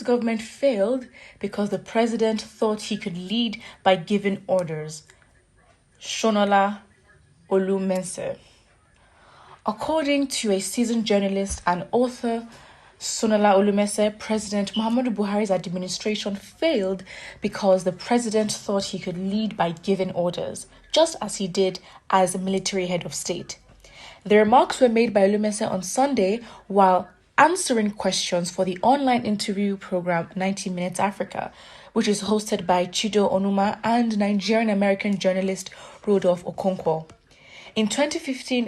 Buhari's government failed because the president thought he could lead by giving orders. Shonola Olumense. According to a seasoned journalist and author, Sonola Olumese, President Muhammadu Buhari's administration failed because the president thought he could lead by giving orders, just as he did as military head of state. The remarks were made by Olumese on Sunday while answering questions for the online interview program 90 Minutes Africa, which is hosted by Chido Onuma and Nigerian-American journalist Rodolphe Okonkwo. In the 2015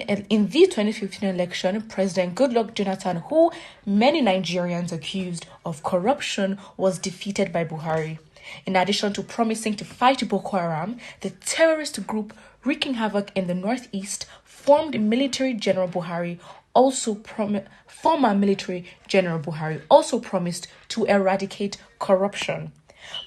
election, President Goodluck Jonathan, who many Nigerians accused of corruption, was defeated by Buhari. In addition to promising to fight Boko Haram, the terrorist group wreaking havoc in the northeast, former military General Buhari also promised to eradicate corruption.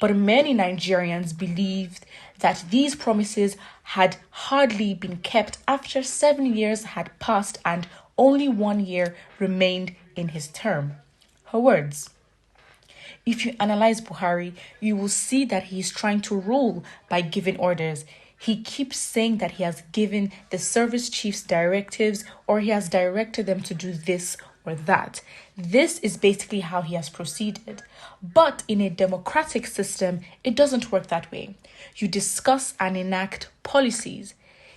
But many Nigerians believed that these promises had hardly been kept after 7 years had passed and only 1 year remained in his term. Her words: if you analyze Buhari, you will see that he is trying to rule by giving orders. He keeps saying that he has given the service chiefs directives or he has directed them to do this or that. This is basically how he has proceeded. But in a democratic system, it doesn't work that way. You discuss and enact policies.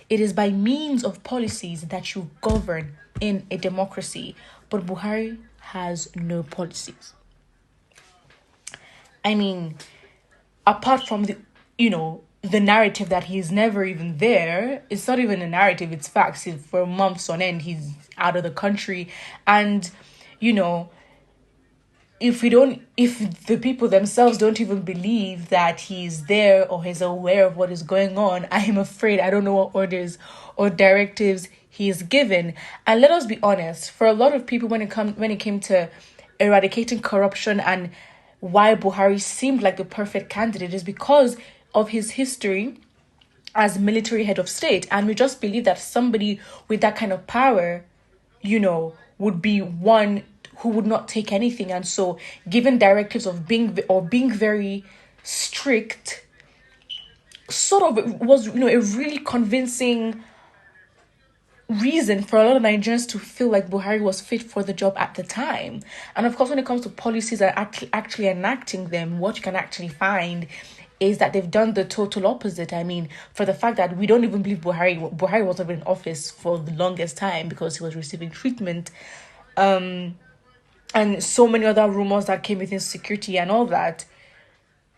It is by means of policies that you govern in a democracy. But Buhari has no policies. I mean, apart from the narrative that he's never even there, it's not even a narrative, it's facts. For months on end, he's out of the country. And, if the people themselves don't even believe that he's there or he's aware of what is going on, I am afraid I don't know what orders or directives he is given. And let us be honest, for a lot of people, when it came to eradicating corruption and why Buhari seemed like the perfect candidate is because of his history as military head of state. And we just believe that somebody with that kind of power, would be one who would not take anything. And so given directives of being very strict sort of was, a really convincing reason for a lot of Nigerians to feel like Buhari was fit for the job at the time. And of course, when it comes to policies and actually enacting them, what you can actually find is that they've done the total opposite. I mean, for the fact that we don't even believe Buhari wasn't in office for the longest time because he was receiving treatment, and so many other rumors that came with insecurity and all that.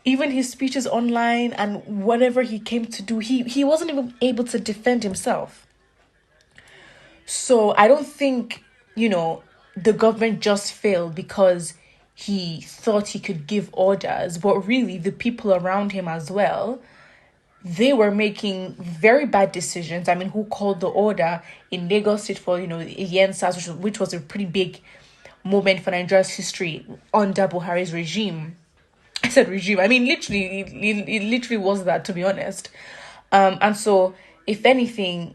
Even his speeches online and whatever he came to do, he wasn't even able to defend himself. So I don't think, the government just failed because he thought he could give orders, but really the people around him as well, they were making very bad decisions. I mean, who called the order in Lagos State for, Yensas, which was a pretty big moment for Nigeria's history under Buhari's regime. I said regime. I mean, literally, it literally was that, to be honest. And so, if anything,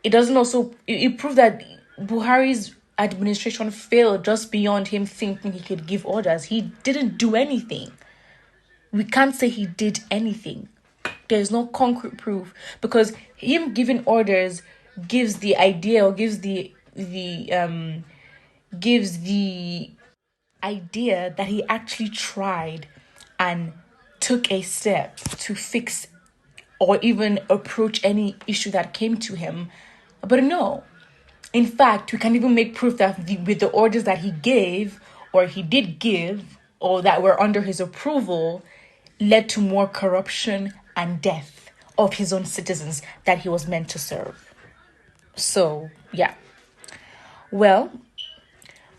it proved that Buhari's administration failed just beyond him thinking he could give orders. He didn't do anything. We can't say he did anything. There's no concrete proof because him giving orders gives the idea or gives the idea that he actually tried and took a step to fix or even approach any issue that came to him. But no. In fact, we can even make proof that with the orders that he gave or he did give or that were under his approval led to more corruption and death of his own citizens that he was meant to serve. So, yeah. Well,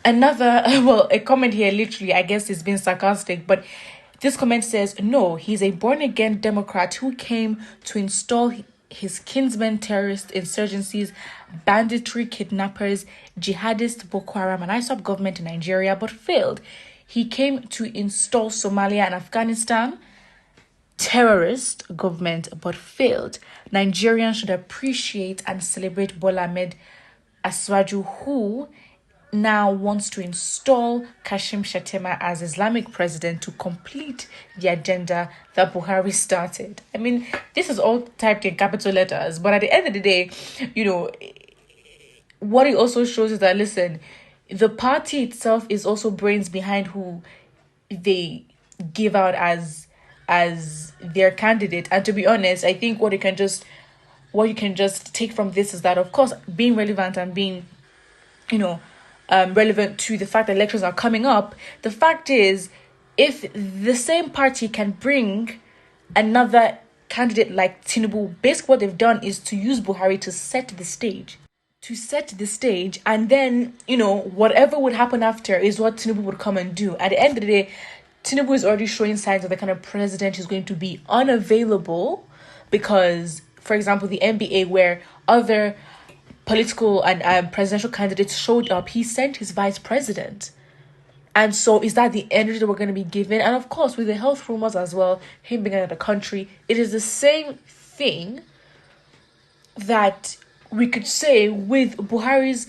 a comment here literally, I guess, is being sarcastic, but this comment says, no, he's a born-again Democrat who came to install his kinsmen terrorist insurgencies, banditry, kidnappers, jihadist, Boko Haram, and ISWAP government in Nigeria, but failed. He came to install Somalia and Afghanistan terrorist government, but failed. Nigerians should appreciate and celebrate Bola Ahmed Aswaju, who now wants to install Kashim Shettima as Islamic president to complete the agenda that Buhari started. I mean, this is all typed in capital letters, but at the end of the day, what it also shows is that, listen, the party itself is also brains behind who they give out as their candidate. And to be honest, I think what you can just take from this is that, of course, being relevant and being relevant to the fact that elections are coming up, the fact is, if the same party can bring another candidate like Tinubu, basically what they've done is to use Buhari to set the stage. And then, whatever would happen after is what Tinubu would come and do. At the end of the day, Tinubu is already showing signs of the kind of president who's going to be unavailable because, for example, the NBA, where other political and presidential candidates showed up, he sent his vice president. And so is that the energy that we're going to be given? And of course, with the health rumors as well, him being out of the country, it is the same thing that we could say with Buhari's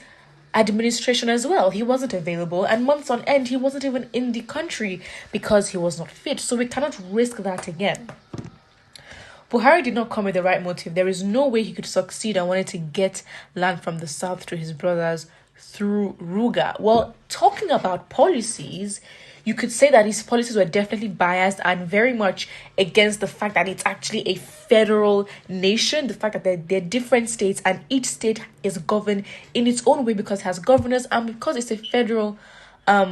administration as well. He wasn't available, and months on end, he wasn't even in the country because he was not fit. So we cannot risk that again. Buhari did not come with the right motive. There is no way he could succeed and wanted to get land from the south to his brothers through Ruga. Well, talking about policies, you could say that his policies were definitely biased and very much against the fact that it's actually a federal nation, the fact that they're different states and each state is governed in its own way because it has governors, and because it's a federal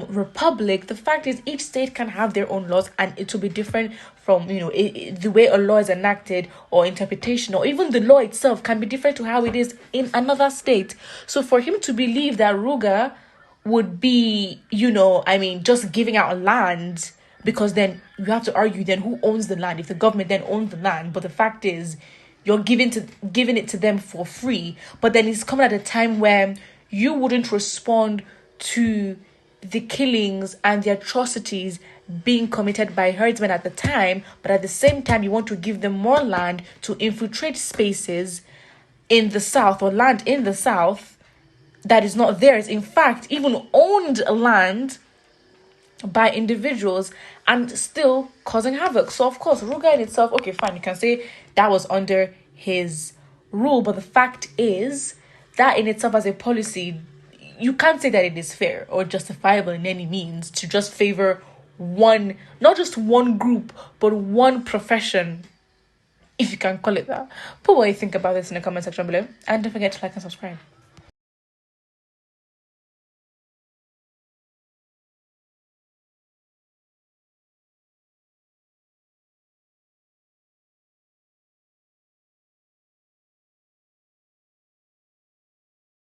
republic, the fact is each state can have their own laws and it will be different from the way a law is enacted or interpretation, or even the law itself can be different to how it is in another state. So for him to believe that Ruga would be just giving out land, because then you have to argue then who owns the land if the government then owns the land, but the fact is you're giving it to them for free. But then it's coming at a time where you wouldn't respond to the killings and the atrocities being committed by herdsmen at the time, but at the same time you want to give them more land to infiltrate spaces in the south, or land in the south that is not theirs, in fact even owned land by individuals, and still causing havoc. So of course Ruga in itself, okay fine, you can say that was under his rule, but the fact is that in itself as a policy, you can't say that it is fair or justifiable in any means to just favor one, not just one group, but one profession, if you can call it that. Put what you think about this in the comment section below, and don't forget to like and subscribe.